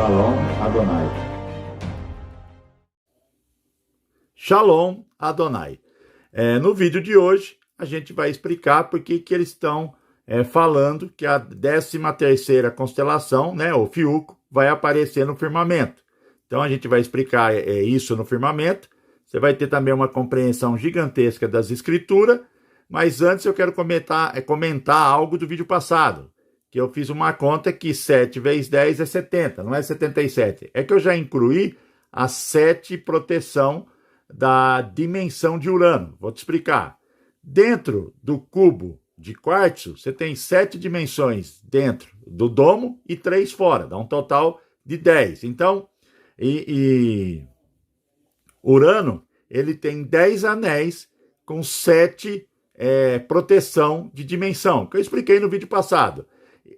Shalom Adonai. Shalom Adonai. No vídeo de hoje, a gente vai explicar por que eles estão falando que a 13ª constelação, né, o Fiuco, vai aparecer no firmamento. Então, a gente vai explicar isso no firmamento. Você vai ter também uma compreensão gigantesca das escrituras, mas antes eu quero comentar algo do vídeo passado, que eu fiz uma conta que 7 vezes 10 é 70, não é 77. É que eu já incluí a 7 proteção da dimensão de Urano. Vou te explicar. Dentro do cubo de quartzo, você tem 7 dimensões dentro do domo e 3 fora, dá um total de 10. Então, Urano, ele tem 10 anéis com 7 proteção de dimensão, que eu expliquei no vídeo passado.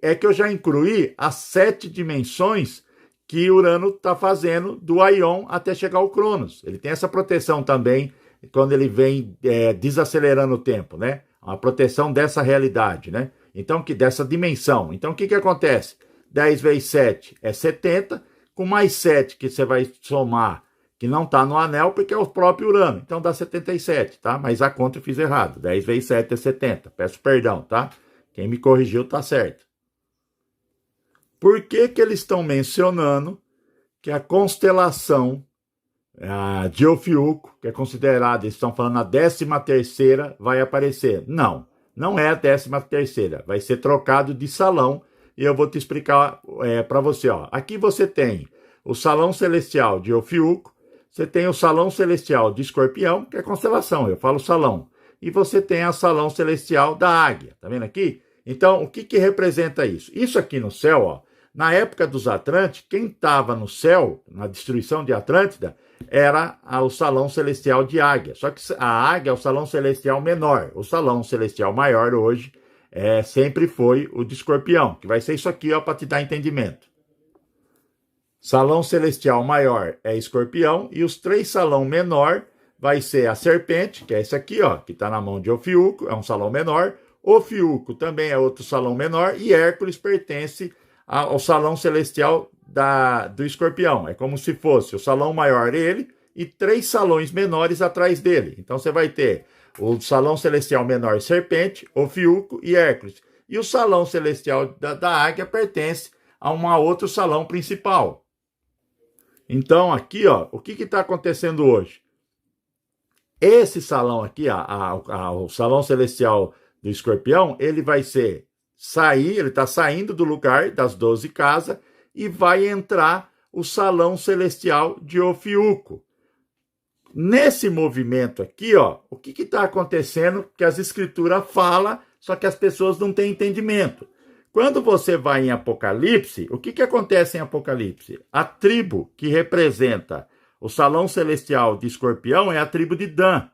É que eu já incluí as 7 dimensões que Urano está fazendo do Aion até chegar ao Cronos. Ele tem essa proteção também quando ele vem desacelerando o tempo, né? Uma proteção dessa realidade, né? Então, dessa dimensão. Então, o que acontece? 10 vezes 7 é 70, com mais 7 que você vai somar, que não está no anel, porque é o próprio Urano. Então, dá 77, tá? Mas a conta eu fiz errado. 10 vezes 7 é 70. Peço perdão, tá? Quem me corrigiu tá certo. Por que eles estão mencionando que a constelação de Ofiuco, que é considerada, eles estão falando a 13ª, vai aparecer? Não, não é a 13ª. Vai ser trocado de salão e eu vou te explicar para você. Ó. Aqui você tem o salão celestial de Ofiuco, você tem o salão celestial de Escorpião, que é constelação, eu falo salão. E você tem a salão celestial da Águia, tá vendo aqui? Então, o que representa isso? Isso aqui no céu, ó, na época dos Atlantes, quem estava no céu, na destruição de Atlântida, era o salão celestial de Águia. Só que a Águia é o salão celestial menor. O salão celestial maior hoje sempre foi o de Escorpião, que vai ser isso aqui, ó, para te dar entendimento. Salão celestial maior é Escorpião e os 3 salão menor vai ser a Serpente, que é esse aqui, ó, que está na mão de Ofiuco, é um salão menor. Ofiuco também é outro salão menor e Hércules pertence ao salão celestial do Escorpião. É como se fosse o salão maior ele e 3 salões menores atrás dele. Então você vai ter o salão celestial menor Serpente, Ofiuco e Hércules. E o salão celestial da Águia pertence a um outro salão principal. Então aqui, ó, o que está acontecendo hoje? Esse salão aqui, o salão celestial do Escorpião, ele vai ele está saindo do lugar das 12 casas e vai entrar o salão celestial de Ofiuco. Nesse movimento aqui, ó, o que está acontecendo? Que as escrituras falam, só que as pessoas não têm entendimento. Quando você vai em Apocalipse, o que acontece em Apocalipse? A tribo que representa o salão celestial de Escorpião é a tribo de Dan.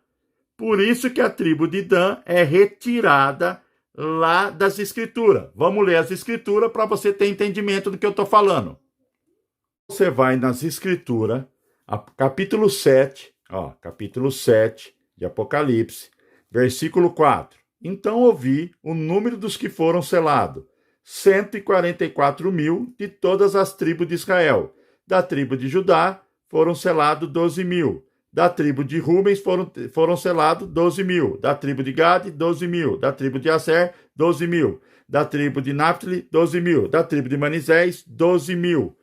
Por isso que a tribo de Dan é retirada lá das escrituras. Vamos ler as escrituras para você ter entendimento do que eu estou falando. Você vai nas escrituras, capítulo 7, ó, capítulo 7 de Apocalipse, versículo 4. Então ouvi o número dos que foram selados, 144 mil de todas as tribos de Israel. Da tribo de Judá foram selados 12 mil. Da tribo de Rubens foram selados 12 mil. Da tribo de Gade, 12 mil. Da tribo de Aser, 12 mil. Da tribo de Naphtali, 12 mil. Da tribo de Manizés, 12 mil.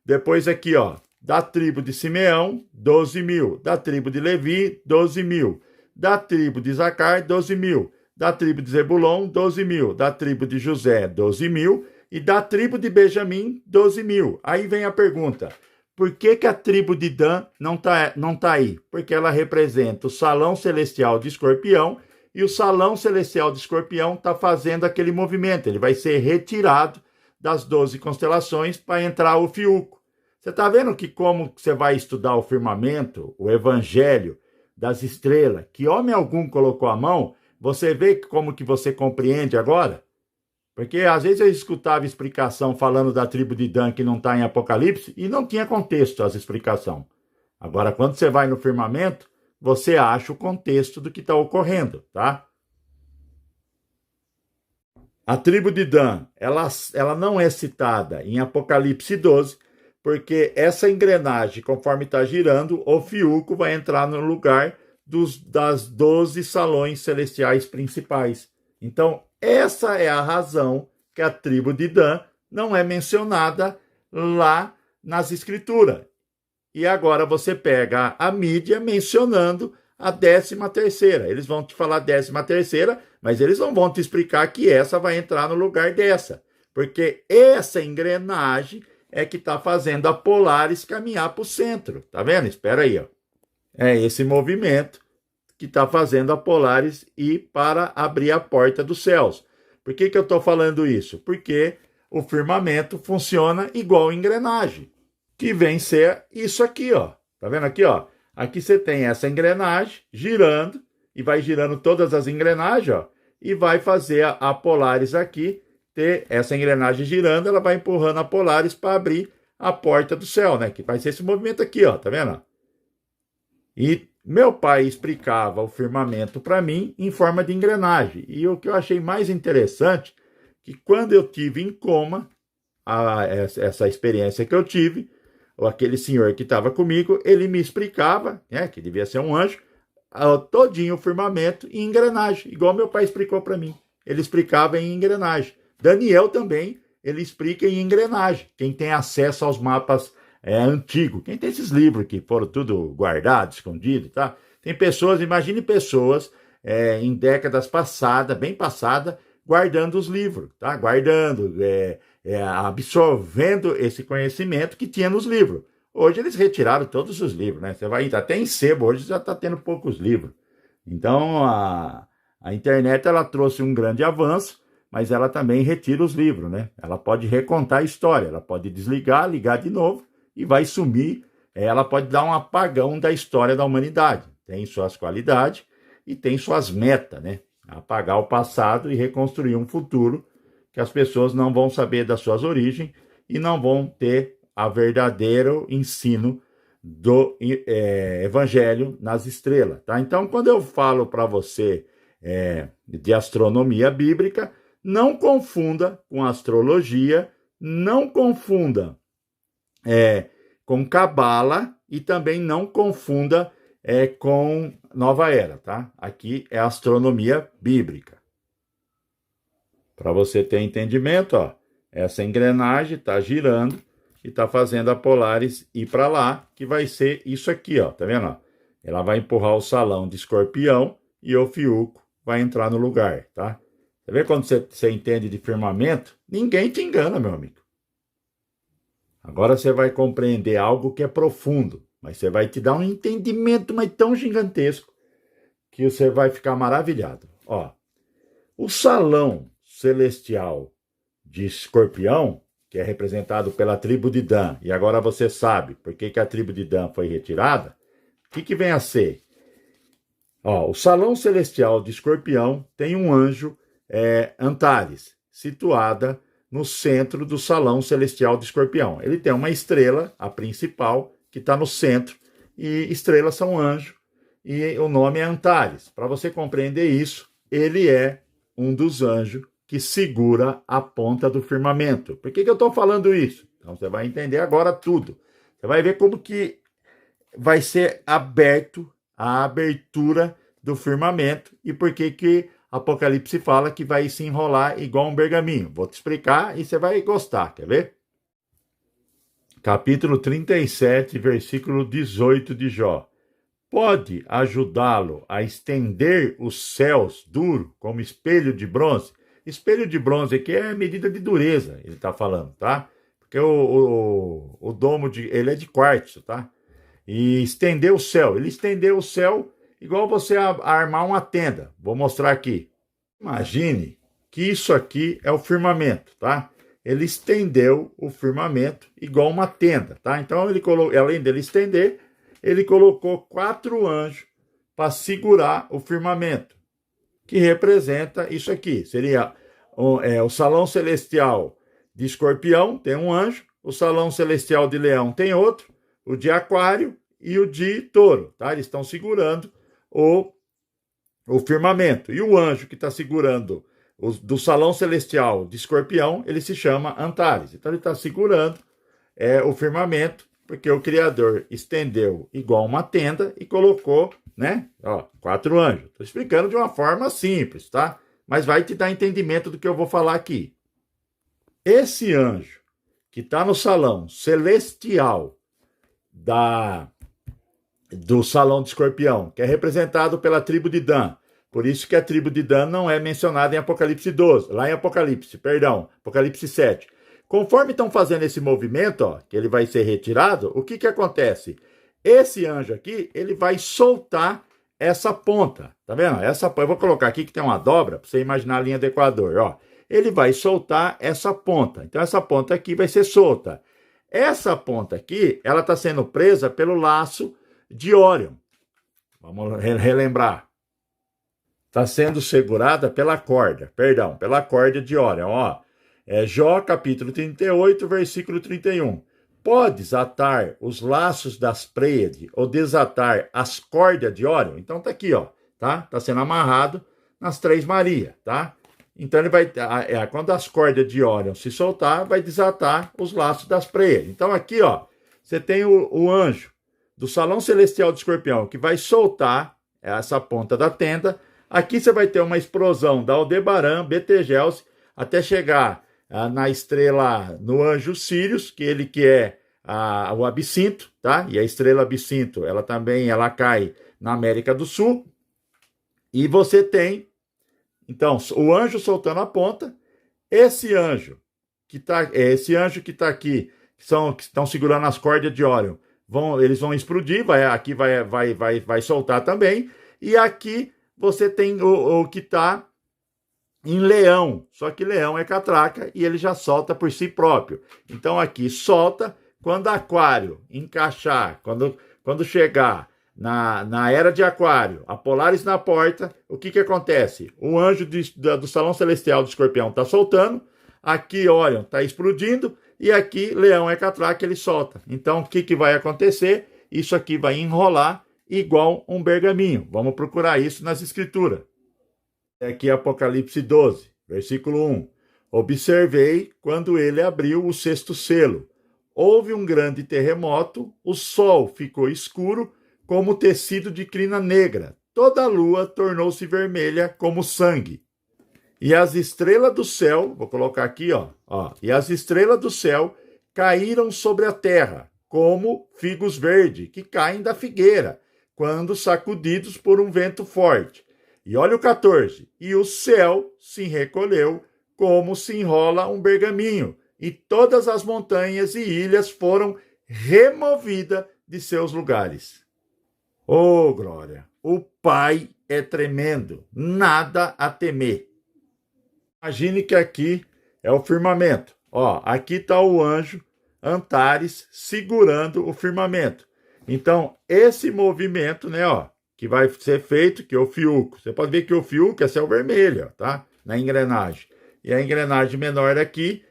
Depois aqui, ó, da tribo de Simeão, 12 mil. Da tribo de Levi, 12 mil. Da tribo de Zacar, 12 mil. Da tribo de Zebulon, 12 mil. Da tribo de José, 12 mil. E da tribo de Benjamim, 12 mil. Aí vem a pergunta. Por que a tribo de Dan não tá aí? Porque ela representa o salão celestial de Escorpião e o salão celestial de Escorpião está fazendo aquele movimento. Ele vai ser retirado das 12 constelações para entrar o Fiuco. Você está vendo que como você vai estudar o firmamento, o evangelho das estrelas, que homem algum colocou a mão, você vê como que você compreende agora? Porque às vezes eu escutava explicação falando da tribo de Dan que não está em Apocalipse e não tinha contexto as explicações. Agora, quando você vai no firmamento, você acha o contexto do que está ocorrendo, tá? A tribo de Dan, ela não é citada em Apocalipse 12, porque essa engrenagem, conforme está girando, o Fiuco vai entrar no lugar das 12 salões celestiais principais. Então, essa é a razão que a tribo de Dan não é mencionada lá nas escrituras. E agora você pega a mídia mencionando a 13ª. Eles vão te falar 13ª, mas eles não vão te explicar que essa vai entrar no lugar dessa. Porque essa engrenagem é que está fazendo a Polaris caminhar para o centro. Tá vendo? Espera aí. Ó. É esse movimento que está fazendo a Polaris ir para abrir a porta dos céus. Por que eu estou falando isso? Porque o firmamento funciona igual engrenagem, que vem ser isso aqui, ó. Tá vendo aqui, ó? Aqui você tem essa engrenagem girando, e vai girando todas as engrenagens, ó, e vai fazer a Polaris aqui ter essa engrenagem girando, ela vai empurrando a Polaris para abrir a porta do céu, né? Que vai ser esse movimento aqui, ó, tá vendo? E meu pai explicava o firmamento para mim em forma de engrenagem. E o que eu achei mais interessante, que quando eu tive em coma, essa experiência que eu tive, aquele senhor que estava comigo, ele me explicava, né, que devia ser um anjo, todinho o firmamento em engrenagem, igual meu pai explicou para mim. Ele explicava em engrenagem. Daniel também, ele explica em engrenagem. Quem tem acesso aos mapas antigos, quem tem esses livros que foram tudo guardados, escondidos, tá? Tem pessoas, imagine pessoas em décadas passadas, bem passadas, guardando os livros, tá? Guardando, absorvendo esse conhecimento que tinha nos livros. Hoje eles retiraram todos os livros, né? Você vai até em sebo, hoje já está tendo poucos livros. Então a internet ela trouxe um grande avanço, mas ela também retira os livros, né? Ela pode recontar a história, ela pode desligar, ligar de novo e vai sumir. Ela pode dar um apagão da história da humanidade. Tem suas qualidades e tem suas metas, né? Apagar o passado e reconstruir um futuro que as pessoas não vão saber das suas origens e não vão ter a verdadeiro ensino do Evangelho nas estrelas, tá? Então, quando eu falo para você de astronomia bíblica, não confunda com astrologia, não confunda com cabala e também não confunda com nova era, tá? Aqui é astronomia bíblica. Para você ter entendimento, ó, essa engrenagem está girando e está fazendo a Polaris ir para lá, que vai ser isso aqui, ó, tá vendo? Ó? Ela vai empurrar o salão de Escorpião e o Fiuco vai entrar no lugar, tá? Você vê quando você entende de firmamento? Ninguém te engana, meu amigo. Agora você vai compreender algo que é profundo, mas você vai te dar um entendimento mas tão gigantesco que você vai ficar maravilhado. Ó, o salão celestial de Escorpião, que é representado pela tribo de Dan, e agora você sabe por que a tribo de Dan foi retirada, o que vem a ser? Ó, o salão celestial de Escorpião tem um anjo Antares, situada no centro do salão celestial de Escorpião. Ele tem uma estrela, a principal, que está no centro, e estrelas são anjos, e o nome é Antares. Para você compreender isso, ele é um dos anjos que segura a ponta do firmamento. Por que eu estou falando isso? Então você vai entender agora tudo. Você vai ver como que vai ser aberto a abertura do firmamento e por que Apocalipse fala que vai se enrolar igual um pergaminho. Vou te explicar e você vai gostar, quer ver? Capítulo 37, versículo 18 de Jó. Pode ajudá-lo a estender os céus duro como espelho de bronze? Espelho de bronze aqui é medida de dureza, ele está falando, tá? Porque o domo ele é de quartzo, tá? E estender o céu. Ele estendeu o céu igual você armar uma tenda. Vou mostrar aqui. Imagine que isso aqui é o firmamento, tá? Ele estendeu o firmamento igual uma tenda, tá? Então, além dele estender, ele colocou 4 anjos para segurar o firmamento, que representa isso aqui. Seria o salão celestial de Escorpião, tem um anjo, o salão celestial de Leão tem outro, o de Aquário e o de Touro, tá? Eles estão segurando o firmamento. E o anjo que está segurando do salão celestial de Escorpião, ele se chama Antares. Então ele está segurando o firmamento, porque o Criador estendeu igual uma tenda e colocou, né? Ó, 4 anjos. Estou explicando de uma forma simples, tá? Mas vai te dar entendimento do que eu vou falar aqui. Esse anjo que está no salão celestial do salão de Escorpião, que é representado pela tribo de Dan. Por isso que a tribo de Dan não é mencionada em Apocalipse 12, lá em Apocalipse 7. Conforme estão fazendo esse movimento, ó, que ele vai ser retirado, o que acontece? Esse anjo aqui, ele vai soltar essa ponta, tá vendo? Eu vou colocar aqui que tem uma dobra, para você imaginar a linha do Equador, ó. Ele vai soltar essa ponta, então essa ponta aqui vai ser solta. Essa ponta aqui, ela está sendo presa pelo laço de Órion. Vamos relembrar. Está sendo segurada pela corda de Órion, ó. Jó, capítulo 38, versículo 31. Podes atar os laços das Pleiades ou desatar as cordas de Órion? Então tá aqui, ó, tá? Tá sendo amarrado nas Três Marias, tá? Então ele vai, quando as cordas de Órion se soltar, vai desatar os laços das Pleiades. Então aqui, ó, você tem o anjo do salão celestial de Escorpião que vai soltar essa ponta da tenda. Aqui você vai ter uma explosão da Aldebaran, Betelgeuse, até chegar na estrela, no anjo Sírius, que é o absinto, tá? E a estrela absinto, ela cai na América do Sul. E você tem, então, o anjo soltando a ponta, esse anjo que está aqui, que estão segurando as cordas de Órion, eles vão explodir, aqui vai soltar também, e aqui você tem o que está em Leão, só que Leão é catraca e ele já solta por si próprio. Então aqui solta, quando Aquário encaixar, quando chegar na era de Aquário, a Polaris na porta, o que acontece? O anjo do Salão Celestial do Escorpião está soltando, aqui Órion está explodindo e aqui Leão é catraca, ele solta. Então o que vai acontecer? Isso aqui vai enrolar igual um pergaminho. Vamos procurar isso nas escrituras. Aqui Apocalipse 12, versículo 1. Observei quando ele abriu o 6º selo. Houve um grande terremoto, o sol ficou escuro como tecido de crina negra. Toda a lua tornou-se vermelha como sangue. E as estrelas do céu, vou colocar aqui, ó, e as estrelas do céu caíram sobre a terra, como figos verdes que caem da figueira, quando sacudidos por um vento forte. E olha o 14. E o céu se recolheu como se enrola um pergaminho, e todas as montanhas e ilhas foram removidas de seus lugares. Oh, glória! O Pai é tremendo, nada a temer. Imagine que aqui é o firmamento. Ó, aqui está o anjo Antares segurando o firmamento. Então, esse movimento, né, ó, que vai ser feito, que é o fiuco. Você pode ver que o fiuco é céu vermelho, tá? Na engrenagem. E a engrenagem menor aqui,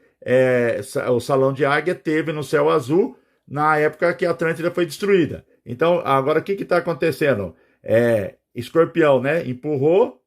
o salão de águia teve no céu azul, na época que a Atlântida foi destruída. Então, agora o que está acontecendo? Escorpião, né? Empurrou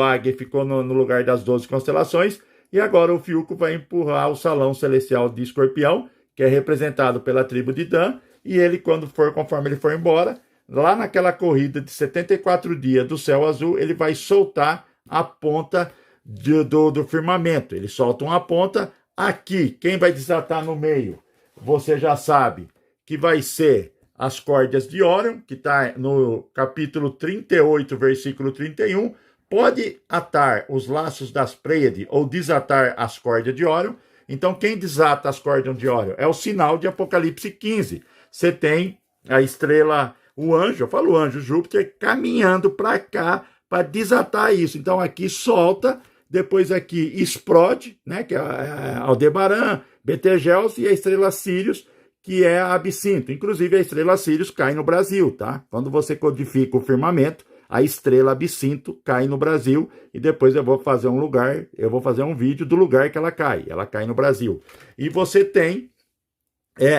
a águia e ficou no lugar das 12 constelações. E agora o fiuco vai empurrar o salão celestial de Escorpião, que é representado pela tribo de Dan. E ele, conforme ele for embora, lá naquela corrida de 74 dias do céu azul, ele vai soltar a ponta do firmamento. Ele solta uma ponta aqui. Quem vai desatar no meio? Você já sabe que vai ser as cordas de Órion, que está no capítulo 38, versículo 31. Pode atar os laços das Pleiades ou desatar as cordas de Órion. Então, quem desata as cordas de Órion? É o sinal de Apocalipse 15. Você tem a estrela, o anjo, eu falo o anjo Júpiter, caminhando para cá para desatar isso. Então aqui solta, depois aqui explode, né, que é a Aldebaran, Betelgeuse e a estrela Sírius, que é a Absinto. Inclusive a estrela Sírius cai no Brasil, tá? Quando você codifica o firmamento, a estrela Absinto cai no Brasil e depois eu vou fazer um vídeo do lugar que ela cai. Ela cai no Brasil. E você tem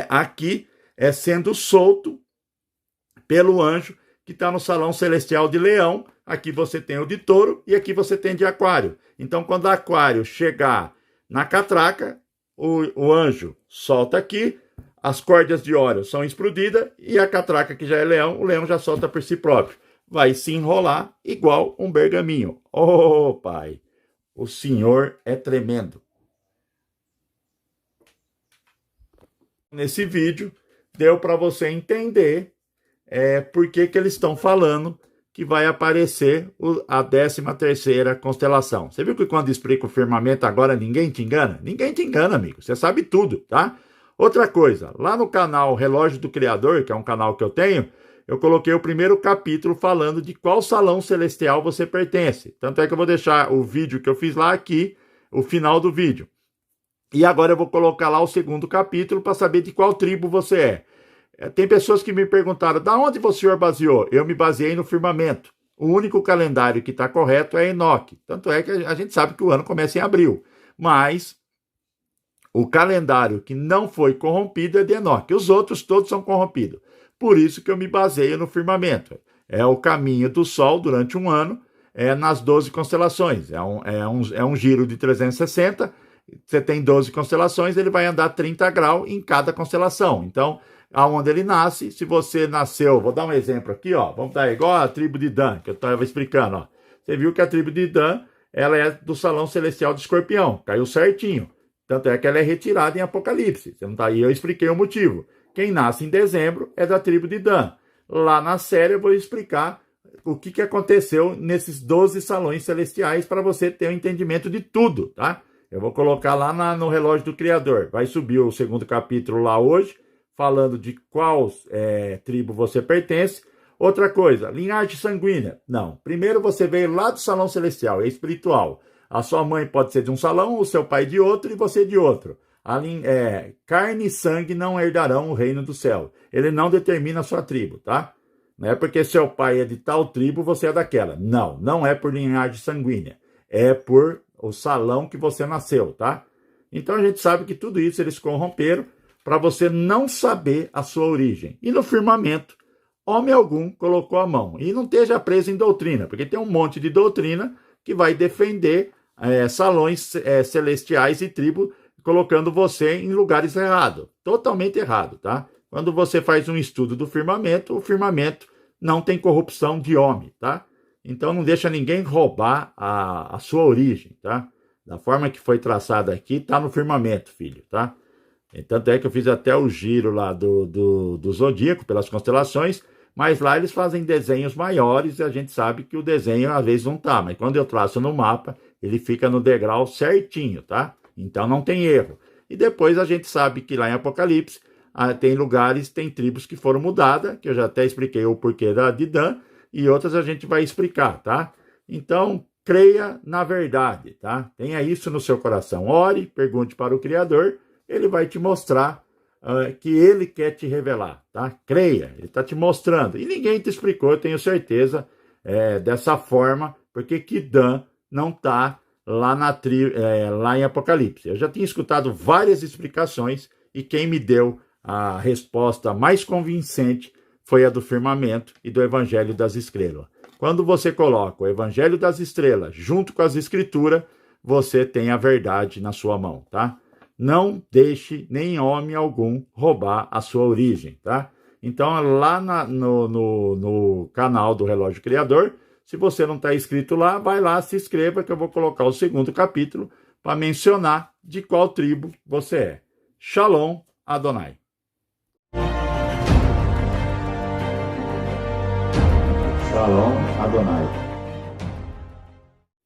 aqui sendo solto pelo anjo que está no salão celestial de Leão. Aqui você tem o de Touro e aqui você tem de Aquário. Então, quando Aquário chegar na catraca, o anjo solta aqui, as cordas de Órion são explodidas e a catraca, que já é leão, o leão já solta por si próprio. Vai se enrolar igual um pergaminho. Oh, pai, o senhor é tremendo. Nesse vídeo, deu para você entender por que eles estão falando que vai aparecer a 13ª constelação. Você viu que quando explica o firmamento agora ninguém te engana? Ninguém te engana, amigo. Você sabe tudo, tá? Outra coisa, lá no canal Relógio do Criador, que é um canal que eu tenho, eu coloquei o primeiro capítulo falando de qual salão celestial você pertence. Tanto é que eu vou deixar o vídeo que eu fiz lá aqui, o final do vídeo. E agora eu vou colocar lá o segundo capítulo para saber de qual tribo você é. Tem pessoas que me perguntaram, da onde o senhor baseou? Eu me baseei no firmamento. O único calendário que está correto é Enoque. Tanto é que a gente sabe que o ano começa em abril. Mas o calendário que não foi corrompido é de Enoque. Os outros todos são corrompidos. Por isso que eu me baseio no firmamento. É o caminho do Sol durante um ano, nas 12 constelações. É um giro de 360. Você tem 12 constelações, ele vai andar 30 graus em cada constelação. Então, aonde ele nasce, se você nasceu, vou dar um exemplo aqui, ó, vamos dar igual a tribo de Dan, que eu estava explicando, ó. Você viu que a tribo de Dan, ela é do salão celestial de Escorpião, caiu certinho. Tanto é que ela é retirada em Apocalipse. Você não tá aí, eu expliquei o motivo. Quem nasce em dezembro é da tribo de Dan. Lá na série eu vou explicar o que aconteceu nesses 12 salões celestiais para você ter um entendimento de tudo, tá? Eu vou colocar lá no Relógio do Criador. Vai subir o segundo capítulo lá hoje, falando de qual tribo você pertence. Outra coisa, linhagem sanguínea. Não, primeiro você veio lá do salão celestial, é espiritual. A sua mãe pode ser de um salão, o seu pai de outro e você de outro. Carne e sangue não herdarão o reino do céu. Ele não determina a sua tribo, tá? Não é porque seu pai é de tal tribo, você é daquela. Não, não é por linhagem sanguínea. É por o salão que você nasceu, tá? Então a gente sabe que tudo isso eles corromperam para você não saber a sua origem. E no firmamento, homem algum colocou a mão. E não esteja preso em doutrina, porque tem um monte de doutrina que vai defender salões celestiais e tribo, colocando você em lugares errados. Totalmente errado, tá? Quando você faz um estudo do firmamento, o firmamento não tem corrupção de homem, tá? Então não deixa ninguém roubar a sua origem, tá? Da forma que foi traçada aqui, tá no firmamento, filho, tá? Tanto é que eu fiz até o giro lá do zodíaco, pelas constelações, mas lá eles fazem desenhos maiores e a gente sabe que o desenho às vezes não tá, mas quando eu traço no mapa, ele fica no degrau certinho, tá? Então não tem erro. E depois a gente sabe que lá em Apocalipse tem lugares, tem tribos que foram mudadas, que eu já até expliquei o porquê de Dan, e outras a gente vai explicar, tá? Então, creia na verdade, tá? Tenha isso no seu coração. Ore, pergunte para o Criador, ele vai te mostrar que ele quer te revelar, tá? Creia, ele está te mostrando. E ninguém te explicou, eu tenho certeza, dessa forma, porque que Dan não está lá em Apocalipse. Eu já tinha escutado várias explicações e quem me deu a resposta mais convincente foi a do firmamento e do Evangelho das Estrelas. Quando você coloca o Evangelho das Estrelas junto com as Escrituras, você tem a verdade na sua mão, tá? Não deixe nem homem algum roubar a sua origem, tá? Então, lá no canal do Relógio Criador, se você não está inscrito lá, vai lá, se inscreva, que eu vou colocar o segundo capítulo para mencionar de qual tribo você é. Shalom Adonai. Shalom Adonai.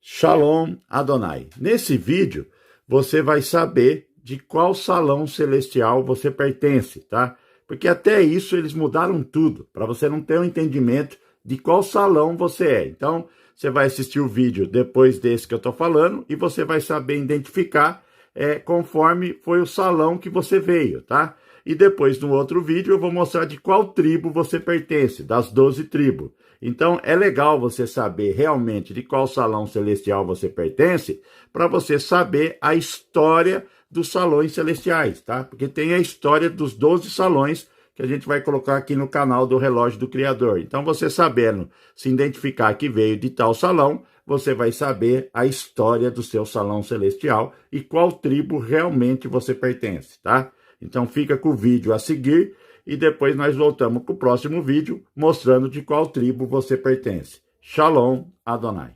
Shalom Adonai. Nesse vídeo, você vai saber de qual salão celestial você pertence, tá? Porque até isso eles mudaram tudo, para você não ter um entendimento de qual salão você é. Então, você vai assistir o vídeo depois desse que eu estou falando e você vai saber identificar conforme foi o salão que você veio, tá? E depois, no outro vídeo, eu vou mostrar de qual tribo você pertence, das 12 tribos. Então, é legal você saber realmente de qual salão celestial você pertence, para você saber a história dos salões celestiais, tá? Porque tem a história dos 12 salões que a gente vai colocar aqui no canal do Relógio do Criador. Então, você sabendo se identificar que veio de tal salão, você vai saber a história do seu salão celestial e qual tribo realmente você pertence, tá? Então fica com o vídeo a seguir e depois nós voltamos com o próximo vídeo mostrando de qual tribo você pertence. Shalom Adonai.